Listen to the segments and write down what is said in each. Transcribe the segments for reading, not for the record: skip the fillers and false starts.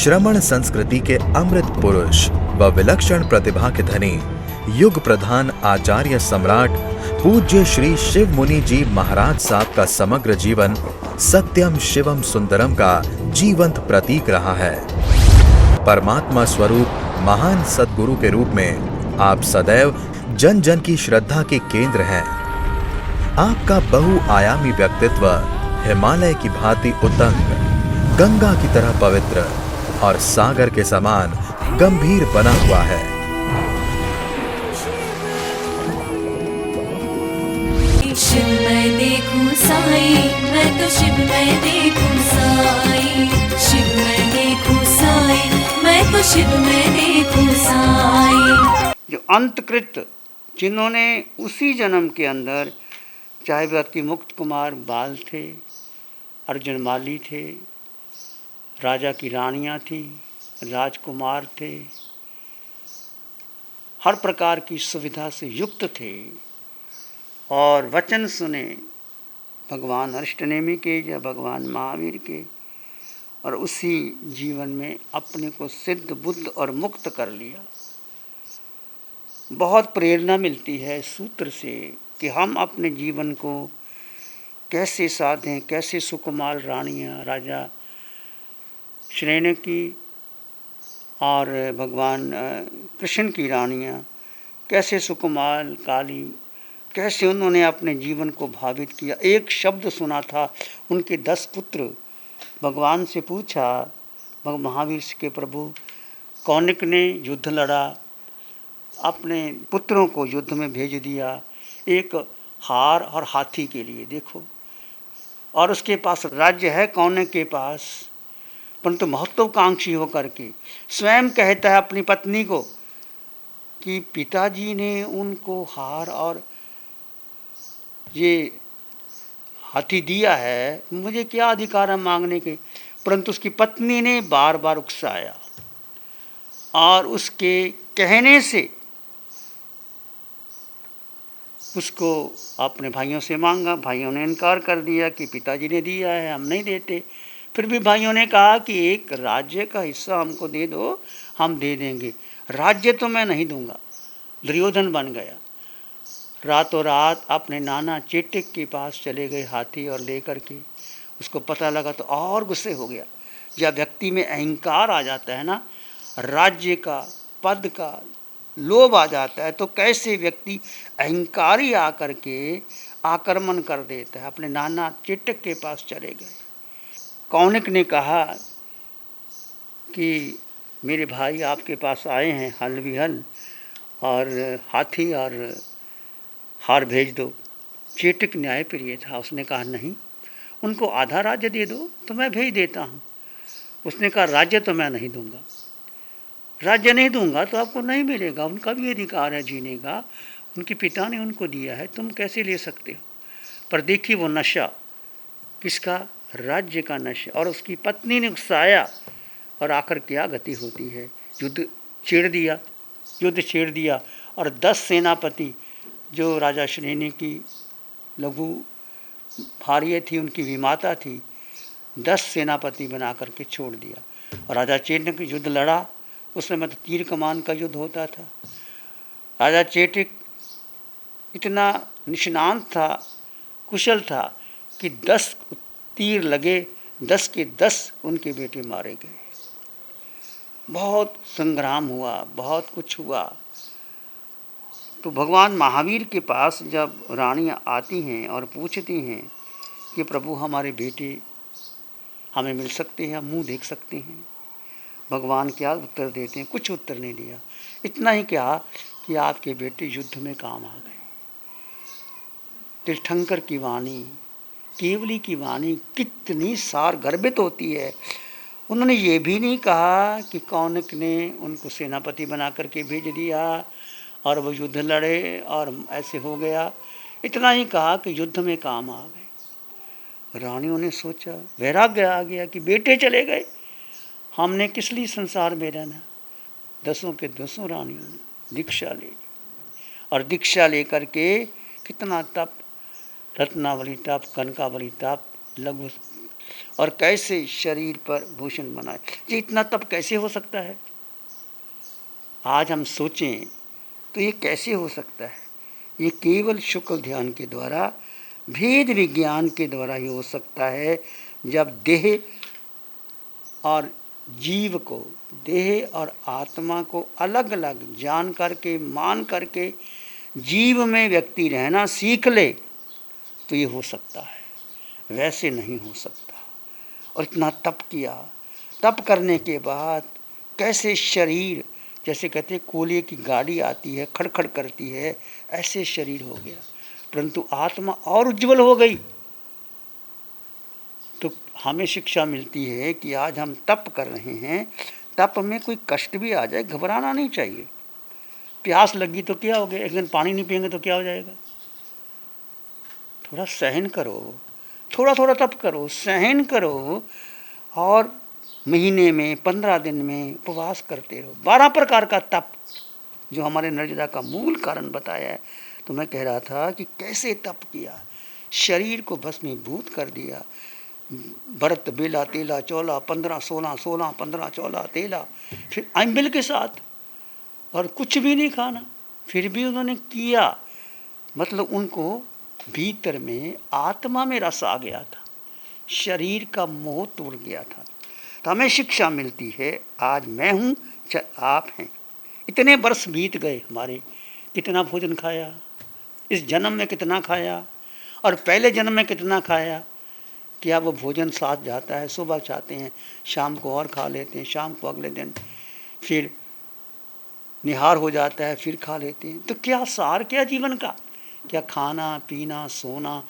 श्रमण संस्कृति के अमृत पुरुष व विलक्षण प्रतिभा के धनी युग प्रधान आचार्य सम्राट पूज्य श्री शिव मुनि जी महाराज साहब का समग्र जीवन सत्यम शिवम सुंदरम का जीवंत प्रतीक रहा है। परमात्मा स्वरूप महान सद्गुरु के रूप में आप सदैव जन जन की श्रद्धा के केंद्र हैं। आपका बहुआयामी व्यक्तित्व हिमालय की भांति उतंग, गंगा की तरह पवित्र और सागर के समान गंभीर बना हुआ है। शिव मैं देखूं साई, मैं तो शिव मैं देखूं साई, शिव मैं देखूं साई, मैं तो शिव मैं देखूं साई। जो अंतकृत जिन्होंने उसी जन्म के अंदर, चाहे वह अति मुक्त कुमार बाल थे, अर्जुन माली थे, राजा की रानियां थी, राजकुमार थे, हर प्रकार की सुविधा से युक्त थे और वचन सुने भगवान अष्टनेमी के या भगवान महावीर के, और उसी जीवन में अपने को सिद्ध बुद्ध और मुक्त कर लिया। बहुत प्रेरणा मिलती है सूत्र से कि हम अपने जीवन को कैसे साधें, कैसे सुकुमार रानियां, राजा श्रेणी की और भगवान कृष्ण की रानियां कैसे सुकुमार काली, कैसे उन्होंने अपने जीवन को भावित किया। एक शब्द सुना था, उनके 10 पुत्र भगवान से पूछा, महावीर के प्रभु कौनिक ने युद्ध लड़ा, अपने पुत्रों को युद्ध में भेज दिया एक हार और हाथी के लिए, देखो, और उसके पास राज्य है कौनिक के पास, परंतु महत्वाकांक्षी होकर के स्वयं कहता है अपनी पत्नी को कि पिताजी ने उनको हार और ये हाथी दिया है, मुझे क्या अधिकार है मांगने के। परंतु उसकी पत्नी ने बार बार उकसाया और उसके कहने से उसको अपने भाइयों से मांगा। भाइयों ने इनकार कर दिया कि पिताजी ने दिया है, हम नहीं देते। फिर भी भाइयों ने कहा कि एक राज्य का हिस्सा हमको दे दो, हम दे देंगे। राज्य तो मैं नहीं दूंगा। दुर्योधन बन गया, रातों रात अपने नाना चेटिक के पास चले गए हाथी और लेकर के। उसको पता लगा तो और गुस्से हो गया। जब व्यक्ति में अहंकार आ जाता है ना, राज्य का, पद का लोभ आ जाता है, तो कैसे व्यक्ति अहंकारी आकर के आक्रमण कर देता है। अपने नाना चेटिक के पास चले गए। कौनिक ने कहा कि मेरे भाई आपके पास आए हैं, हल विहल और हाथी और हार भेज दो। चेटिक न्यायप्रिय था, उसने कहा नहीं, उनको आधा राज्य दे दो तो मैं भेज देता हूँ। उसने कहा राज्य तो मैं नहीं दूंगा, राज्य नहीं दूंगा तो आपको नहीं मिलेगा, उनका भी अधिकार है जीने का, उनके पिता ने उनको दिया है, तुम कैसे ले सकते हो। पर देखिए वो नशा, किसका, राज्य का नशा। और उसकी पत्नी ने उकसाया और आकर क्या गति होती है, युद्ध छेड़ दिया और 10 सेनापति जो राजा श्रेणी की लघु भार्य थी, उनकी विमाता थी, 10 सेनापति बना करके छोड़ दिया। और राजा चेटिक युद्ध लड़ा। उस समय तो तीर कमान का युद्ध होता था। राजा चेटिक इतना निष्णांत था, कुशल था कि 10 तीर लगे, 10 के 10 उनके बेटे मारे गए। बहुत संग्राम हुआ, बहुत कुछ हुआ। तो भगवान महावीर के पास जब रानियां आती हैं और पूछती हैं कि प्रभु हमारे बेटे हमें मिल सकते हैं, मुंह देख सकते हैं, भगवान क्या उत्तर देते हैं, कुछ उत्तर नहीं दिया। इतना ही कहा कि आपके बेटे युद्ध में काम आ गए। तीर्थंकर की वाणी, केवली की वाणी कितनी सार गर्भित होती है। उन्होंने ये भी नहीं कहा कि कौनिक ने उनको सेनापति बना करके भेज दिया और वो युद्ध लड़े और ऐसे हो गया। इतना ही कहा कि युद्ध में काम आ गए। रानियों ने सोचा, वैराग्य आ गया कि बेटे चले गए, हमने किस लिए संसार में रहना। 10 के 10 रानियों ने दीक्षा ले ली और दीक्षा लेकर के कितना तप, रत्नावली तप, कनकावली तप, लघु और कैसे शरीर पर भूषण बनाए। ये इतना तप कैसे हो सकता है? आज हम सोचें तो ये कैसे हो सकता है? ये केवल शुक्ल ध्यान के द्वारा, भेद विज्ञान के द्वारा ही हो सकता है। जब देह और जीव को, देह और आत्मा को अलग अलग जान करके, मान करके जीव में व्यक्ति रहना सीख ले तो ये हो सकता है, वैसे नहीं हो सकता। और इतना तप किया, तप करने के बाद कैसे शरीर, जैसे कहते हैं कोयले की गाड़ी आती है, खड़खड़ करती है, ऐसे शरीर हो गया, परंतु आत्मा और उज्जवल हो गई। तो हमें शिक्षा मिलती है कि आज हम तप कर रहे हैं, तप में कोई कष्ट भी आ जाए घबराना नहीं चाहिए। प्यास लगी तो क्या हो गया, एक दिन पानी नहीं पिएंगे तो क्या हो जाएगा? थोड़ा सहन करो, थोड़ा थोड़ा तप करो, सहन करो, और महीने में 15 दिन में उपवास करते रहो। 12 प्रकार का तप जो हमारे निर्जरा का मूल कारण बताया है। तो मैं कह रहा था कि कैसे तप किया, शरीर को भस्मीभूत कर दिया। व्रत बेला तेला चौला 15 16 16 15 14 तेला, फिर अम्बिल के साथ, और कुछ भी नहीं खाना, फिर भी उन्होंने किया। मतलब उनको भीतर में आत्मा में रस आ गया था, शरीर का मोह टूट गया था। तो हमें शिक्षा मिलती है, आज मैं हूँ चाहे आप हैं, इतने वर्ष बीत गए हमारे, कितना भोजन खाया, इस जन्म में कितना खाया और पहले जन्म में कितना खाया। क्या वो भोजन साथ जाता है? सुबह चाहते हैं, शाम को और खा लेते हैं, शाम को अगले दिन फिर निहार हो जाता है, फिर खा लेते हैं। तो क्या सार, क्या जीवन का? क्या खाना पीना सोना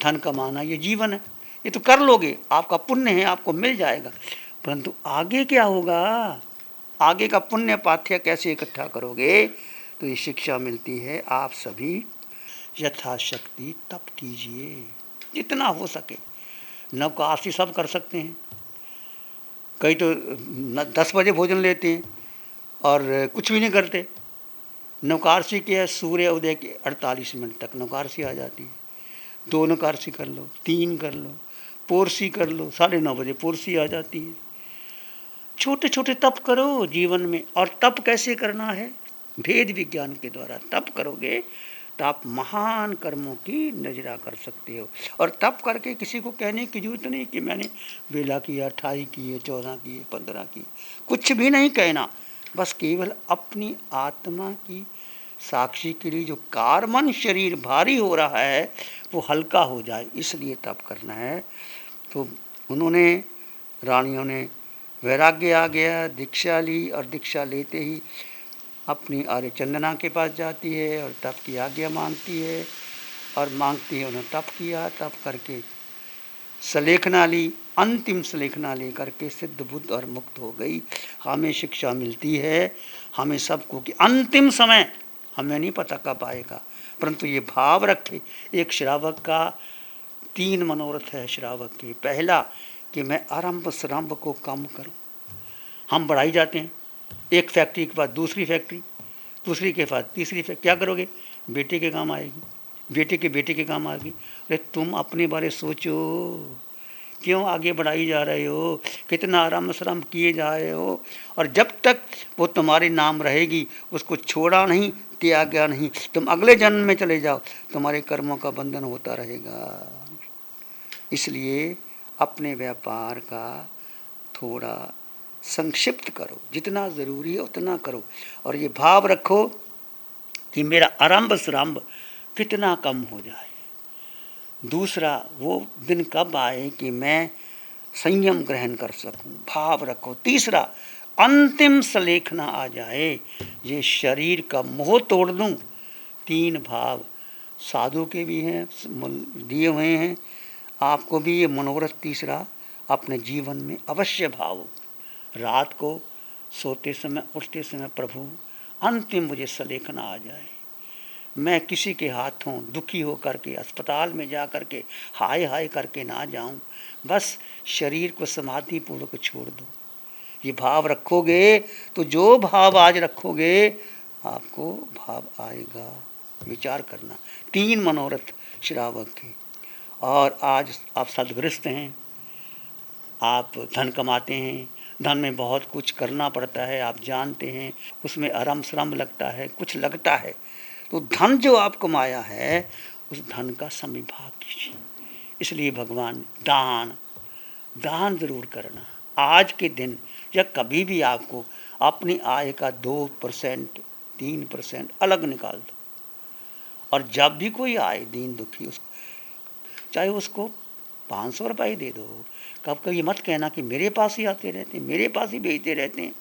धन कमाना ये जीवन है? ये तो कर लोगे, आपका पुण्य है, आपको मिल जाएगा, परंतु आगे क्या होगा? आगे का पुण्य पाथ्य कैसे इकट्ठा करोगे? तो ये शिक्षा मिलती है, आप सभी यथाशक्ति तप कीजिए जितना हो सके। नवकाशी सब कर सकते हैं, कई तो 10 बजे भोजन लेते हैं और कुछ भी नहीं करते। नवकार्षी के सूर्य उदय के 48 मिनट तक नवकार्षी आ जाती है। 2 नवकार्षी कर लो, 3 कर लो, पोरसी कर लो, 9:30 बजे पोरसी आ जाती है। छोटे छोटे तप करो जीवन में। और तप कैसे करना है? भेद विज्ञान के द्वारा तप करोगे तो आप महान कर्मों की नजरा कर सकते हो। और तप करके किसी को कहने की जरूरत नहीं कि मैंने बेला किया, 28 किए, 14 किए, 15 किए, कुछ भी नहीं कहना। बस केवल अपनी आत्मा की साक्षी के लिए जो कारमन शरीर भारी हो रहा है वो हल्का हो जाए, इसलिए तप करना है। तो उन्होंने, रानियों ने वैराग्य आ गया, दीक्षा ली, और दीक्षा लेते ही अपनी आर्य चंदना के पास जाती है और तप की आज्ञा मांगती है, और मांगती है। उन्होंने तप किया, तप करके सलेखना ली, अंतिम सलेखना ले करके सिद्ध बुद्ध और मुक्त हो गई। हमें शिक्षा मिलती है, हमें सबको, कि अंतिम समय हमें नहीं पता कब आएगा, परंतु ये भाव रखे। एक श्रावक का 3 मनोरथ है श्रावक के। पहला कि मैं आरंभ श्राम्भ को कम करूं। हम बढ़ाई जाते हैं, एक फैक्ट्री के बाद दूसरी फैक्ट्री, दूसरी के बाद तीसरी फैक्ट्री। क्या करोगे? बेटे के काम आएगी, बेटे के बेटे के काम आएगी। अरे तुम अपने बारे सोचो, क्यों आगे बढ़ाई जा रहे हो, कितना आराम श्रम किए जा रहे हो, और जब तक वो तुम्हारे नाम रहेगी उसको छोड़ा नहीं, त्यागा नहीं। तुम अगले जन्म में चले जाओ, तुम्हारे कर्मों का बंधन होता रहेगा। इसलिए अपने व्यापार का थोड़ा संक्षिप्त करो, जितना ज़रूरी है उतना करो, और ये भाव रखो कि मेरा आरंभ श्राम्भ कितना कम हो जाए। दूसरा, वो दिन कब आए कि मैं संयम ग्रहण कर सकूं, भाव रखो। तीसरा, अंतिम सलेखना आ जाए, ये शरीर का मोह तोड़ दूं। 3 भाव साधु के भी हैं, दिए हुए हैं, आपको भी ये मनोरथ तीसरा अपने जीवन में अवश्य भाव। रात को सोते समय, उठते समय, प्रभु अंतिम मुझे सलेखना आ जाए, मैं किसी के हाथों दुखी हो करके अस्पताल में जा करके हाय हाय करके ना जाऊं, बस शरीर को समाधि पूर्वक छोड़ दूं। ये भाव रखोगे तो जो भाव आज रखोगे आपको भाव आएगा। विचार करना। 3 मनोरथ श्रावक के। और आज आप सदगृहस्थ हैं, आप धन कमाते हैं, धन में बहुत कुछ करना पड़ता है, आप जानते हैं, उसमें आराम श्रम लगता है, कुछ लगता है। तो धन जो आप कमाया है उस धन का समिभाग कीजिए। इसलिए भगवान दान दान जरूर करना। आज के दिन या कभी भी आपको अपनी आय का 2% 3% अलग निकाल दो, और जब भी कोई आए दीन दुखी, उसको चाहे उसको 500 रुपये दे दो। कब कभी मत कहना कि मेरे पास ही आते रहते हैं, मेरे पास ही भेजते रहते हैं।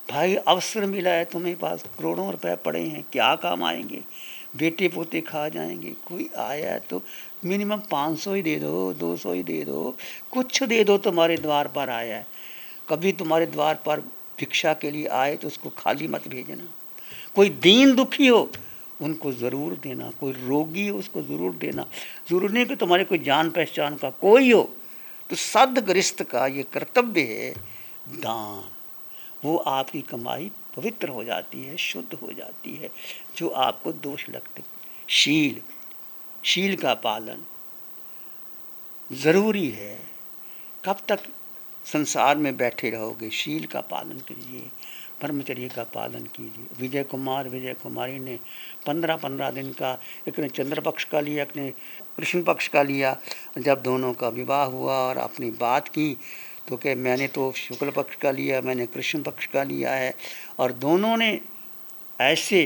भाई अवसर मिला है, तुम्हें पास करोड़ों रुपए पड़े हैं, क्या काम आएंगे? बेटे पोते खा जाएंगे। कोई आया है तो मिनिमम 500 ही दे दो, 200 ही दे दो, कुछ दे दो। तुम्हारे द्वार पर आया है, कभी तुम्हारे द्वार पर भिक्षा के लिए आए तो उसको खाली मत भेजना। कोई दीन दुखी हो उनको ज़रूर देना, कोई रोगी हो उसको ज़रूर देना। ज़रूर नहीं कि तुम्हारे कोई जान पहचान का कोई हो, तो सद्गृहस्थ का ये कर्तव्य है दान। वो आपकी कमाई पवित्र हो जाती है, शुद्ध हो जाती है, जो आपको दोष लगते। शील का पालन ज़रूरी है। कब तक संसार में बैठे रहोगे? शील का पालन कीजिए, ब्रह्मचर्य का पालन कीजिए। विजय कुमारी ने 15 दिन का, एक ने चंद्र पक्ष का लिया, एक ने कृष्ण पक्ष का लिया। जब दोनों का विवाह हुआ और अपनी बात की तो क्या मैंने तो शुक्ल पक्ष का लिया, मैंने कृष्ण पक्ष का लिया है। और दोनों ने ऐसे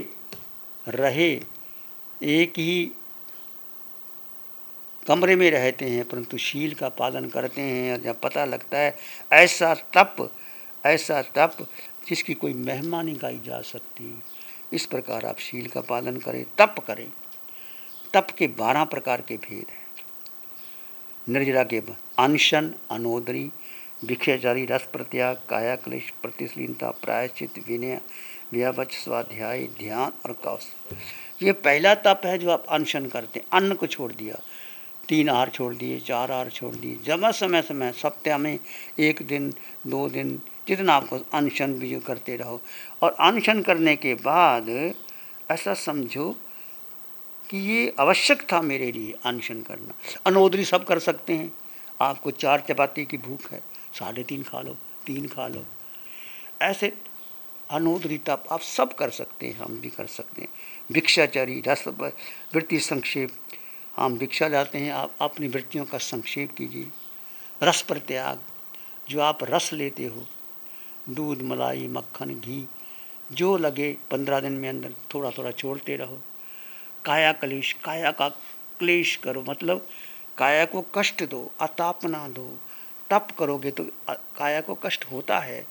रहे, एक ही कमरे में रहते हैं परंतु शील का पालन करते हैं। और जब पता लगता है ऐसा तप जिसकी कोई महिमा नहीं गाई जा सकती। इस प्रकार आप शील का पालन करें, तप करें। तप के 12 प्रकार के भेद हैं। निर्जरा के अनशन, अनोदरी, भिक्षाचारी, रस प्रत्याग, काया क्लेश, प्रतिशीलता, प्रायश्चित, विनय, व्यावच, स्वाध्याय, ध्यान और कौशल। ये पहला तप है जो आप अनशन करते हैं। अन्न को छोड़ दिया, 3 आहार छोड़ दिए, 4 आहार छोड़ दिए। जब समय सप्ताह में 1 दिन 2 दिन जितना आपको अनशन भी करते रहो। और अनशन करने के बाद ऐसा समझो कि ये आवश्यक था मेरे लिए अनशन करना। अनोदरी सब कर सकते हैं। आपको 4 चपाती की भूख है, 3.5 खा लो, 3 खा लो। ऐसे अनोदरी तप आप सब कर सकते हैं, हम भी कर सकते हैं। भिक्षाचारी, रस वृत्ति संक्षेप, हम भिक्षा लाते हैं, आप अपनी वृत्तियों का संक्षेप कीजिए। रस प्रत्याग, जो आप रस लेते हो, दूध, मलाई, मक्खन, घी, जो लगे 15 दिन में अंदर थोड़ा थोड़ा छोड़ते रहो। काया क्लेश, काया का क्लेश करो, मतलब काया को कष्ट दो, अतापना दो। तप करोगे तो काया को कष्ट होता है।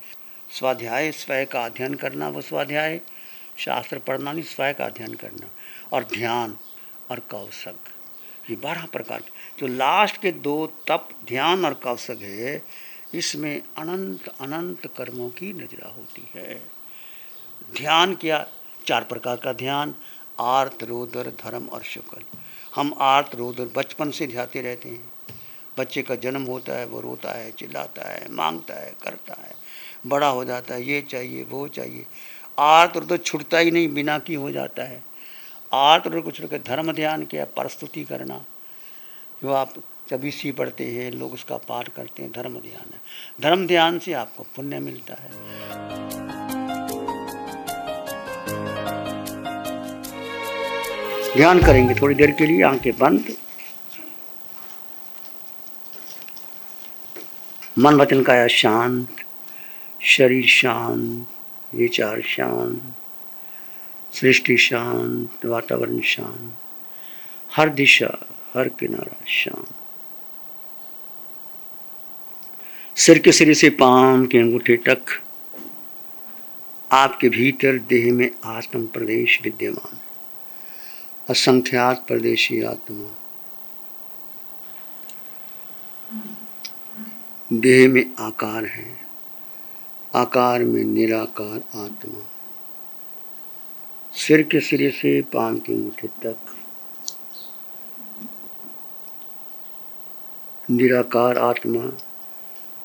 स्वाध्याय, स्वयं का अध्ययन करना, वो स्वाध्याय शास्त्र पढ़ना नहीं, स्वयं का अध्ययन करना। और ध्यान और कौशल, ये 12 प्रकार के जो लास्ट के 2 तप, ध्यान और कौशल है, इसमें अनंत अनंत कर्मों की नजरा होती है। ध्यान क्या? 4 प्रकार का ध्यान, आर्त, रोदर, धर्म और शुक्ल। हम आर्त रोदर बचपन से ध्याते रहते हैं। बच्चे का जन्म होता है, वो रोता है, चिल्लाता है, मांगता है, करता है, बड़ा हो जाता है, ये चाहिए वो चाहिए। आर्त रोदर छुटता ही नहीं, बिना की हो जाता है। आर्त रोदर को छोड़ कर धर्म ध्यान क्या? प्रस्तुति करना, जो आप चबीसी पढ़ते हैं, लोग उसका पाठ करते हैं, धर्म ध्यान है। धर्म ध्यान से आपको पुण्य मिलता है। ध्यान करेंगे थोड़ी देर के लिए, आंखें बंद। मन वचन काया शांत, शरीर शांत, विचार शांत, सृष्टि शांत, वातावरण शांत, हर दिशा हर किनारा शांत। सिर के सिरे से पांव के अंगूठे तक आपके भीतर देह में आत्म प्रदेश विद्यमान है। असंख्यात प्रदेशी आत्मा देह में आकार है, आकार में निराकार आत्मा। सिर के सिरे से पांव के अंगूठे तक निराकार आत्मा।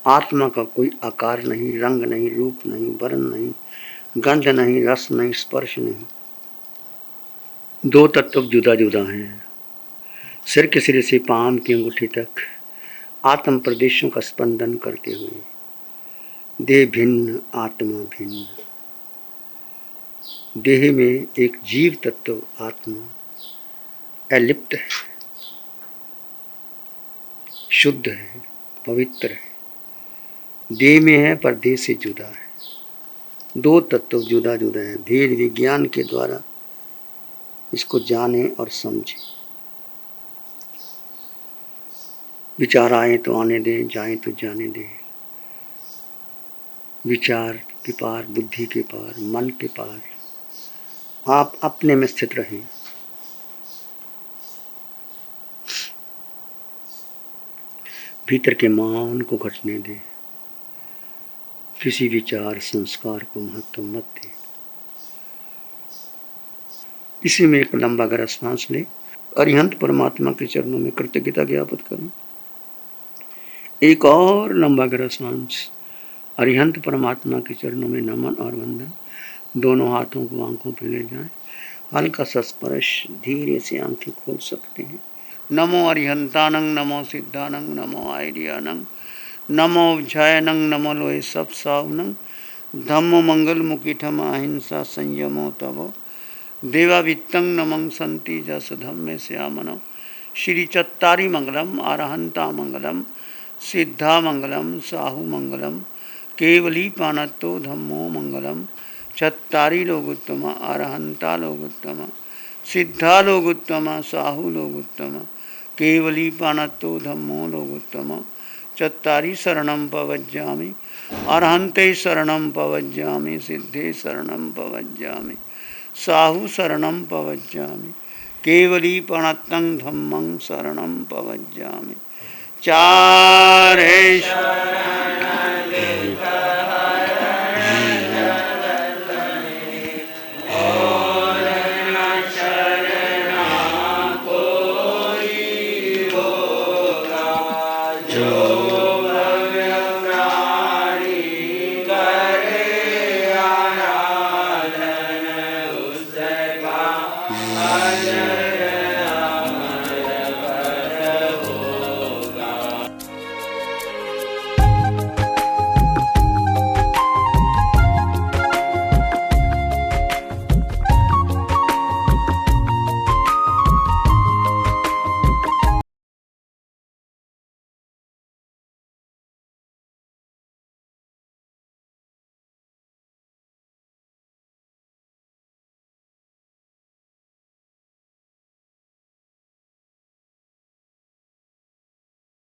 आत्मा का कोई आकार नहीं, रंग नहीं, रूप नहीं, वर्ण नहीं, गंध नहीं, रस नहीं, स्पर्श नहीं। 2 तत्व जुदा जुदा हैं। सिर के सिरे से पांव के अंगूठे तक आत्म प्रदेशों का स्पंदन करते हुए, देह भिन्न आत्मा भिन्न, देह में एक जीव तत्व आत्मा अलिप्त है, शुद्ध है, पवित्र है, देह में है पर देह से जुदा है। दो तत्व जुदा जुदा है। भेद विज्ञान के द्वारा इसको जाने और समझे। विचार आए तो आने दें, जाए तो जाने दें। विचार के पार, बुद्धि के पार, मन के पार आप अपने में स्थित रहें। भीतर के मौन को घटने दें। किसी विचार संस्कार को महत्व मत दें। इसी में एक लंबा गहरा सांस लें। अरिहंत परमात्मा के चरणों में कृतज्ञता ज्ञापित करें। एक और लंबा गहरा सांस। अरिहंत परमात्मा के चरणों में नमन और वंदन। दोनों हाथों को आंखों पर ले जाएं। हल्का सा स्पर्श, धीरे से आंखें खोल सकते हैं। नमो अरिहंतानंग, नमो सिद्धानंग, नमो आयरियानंग, नमो जयनंग, नमो लोए सब सावनंग, धम्मो मंगल मुकिठम अहिंसा संयमो तवो, देवावित्तं नमं संति जस धम्मे श्यामनो। श्री चत्तारी मंगलम, अरहंता मंगलम, सिद्धा मंगलम, साहु मंगलम, केवली पानत्तो धम्मो मंगलम। चत्तारी लोगोत्तम, अरहंता लोगोत्तम, सिद्धा लोगोत्तम, साहु लोगोत्तम, केवली पानत्तो धम्मो लोगोत्तम। चत्तारी शरणं पवज्जामि, अरहन्ते शरणं पवज्जामि, सिद्धे शरणं पवज्जामि, साहु शरणं पवज्जामि, केवली प्रणतं धम्मं शरणं पवज्जामि। चारे जो